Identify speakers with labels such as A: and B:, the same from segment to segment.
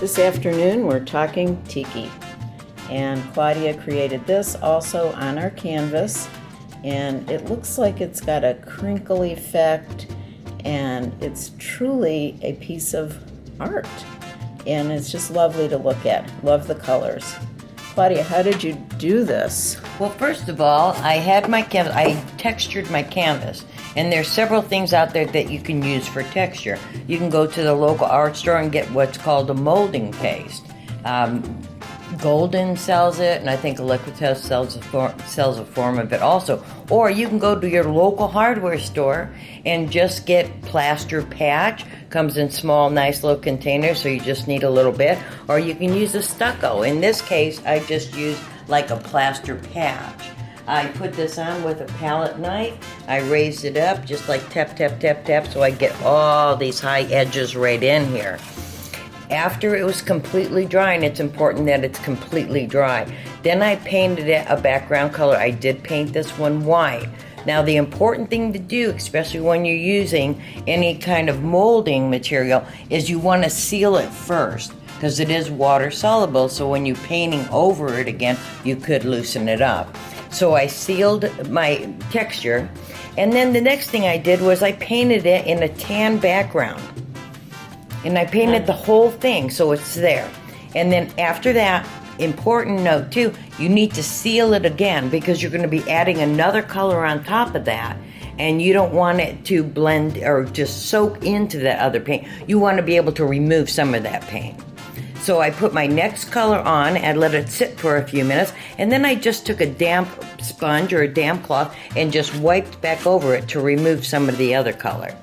A: This afternoon we're talking Tiki, and Claudia created this also on our canvas, and it looks like it's got a crinkle effect, and it's truly a piece of art, and it's just lovely to look at. Love the colors. Claudia, how did you do this?
B: Well, first of all, I had my canvas, I textured my canvas, and there's several things out there that you can use for texture. You can go to the local art store and get what's called a molding paste. Golden sells it, and I think Electric sells a form of it also. Or you can go to your local hardware store and just get plaster patch. Comes in small, nice little containers, so you just need a little bit. Or you can use a stucco. In this case, I just used like a plaster patch. I put this on with a palette knife. I raised it up, just like tap, tap, tap, tap, so I get all these high edges right in here. After it was completely dry, and it's important that it's completely dry, then I painted it a background color. I did paint this one white. Now the important thing to do, especially when you're using any kind of molding material, is you want to seal it first, because it is water soluble, so when you're painting over it again, you could loosen it up. So I sealed my texture, and then the next thing I did was I painted it in a tan background. And I painted the whole thing so it's there. And then after that, important note too, you need to seal it again because you're going to be adding another color on top of that. And you don't want it to blend or just soak into that other paint. You want to be able to remove some of that paint. So I put my next color on and let it sit for a few minutes, and then I just took a damp sponge or a damp cloth and just wiped back over it to remove some of the other color.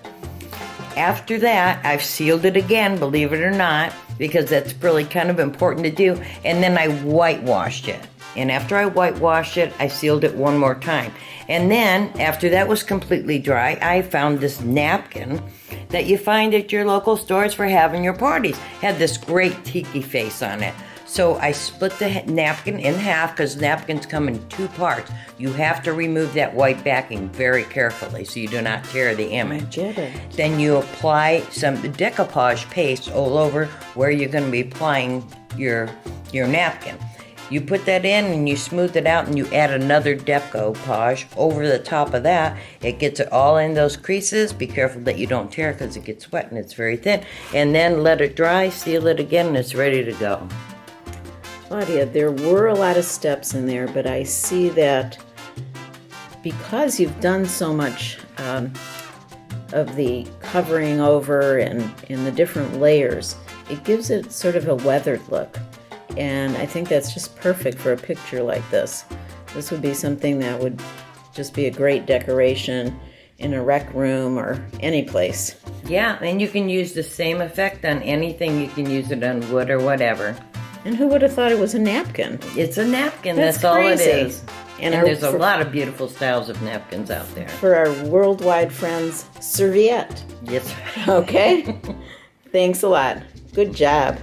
B: After that, I've sealed it again, believe it or not, because that's really kind of important to do, and then I whitewashed it. And after I whitewashed it, I sealed it one more time. And then, after that was completely dry, I found this napkin that you find at your local stores for having your parties. Had this great tiki face on it. So I split the napkin in half because napkins come in two parts. You have to remove that white backing very carefully so you do not tear the image. Then you apply some decoupage paste all over where you're going to be applying your napkin. You put that in and you smooth it out and you add another decoupage over the top of that. It gets it all in those creases. Be careful that you don't tear because it gets wet and it's very thin. And then let it dry, seal it again, and it's ready to go.
A: Claudia, there were a lot of steps in there, but I see that because you've done so much of the covering over and the different layers, it gives it sort of a weathered look. And I think that's just perfect for a picture like this. This would be something that would just be a great decoration in a rec room or any place.
B: Yeah, and you can use the same effect on anything. You can use it on wood or whatever.
A: And who would have thought it was a napkin?
B: It's a napkin, that's
A: crazy.
B: All it is. And there's a lot of
A: for
B: beautiful styles of napkins out there.
A: For our worldwide friends, serviette.
B: Yes.
A: Okay? Thanks a lot. Good job.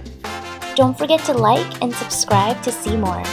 C: Don't forget to like and subscribe to see more.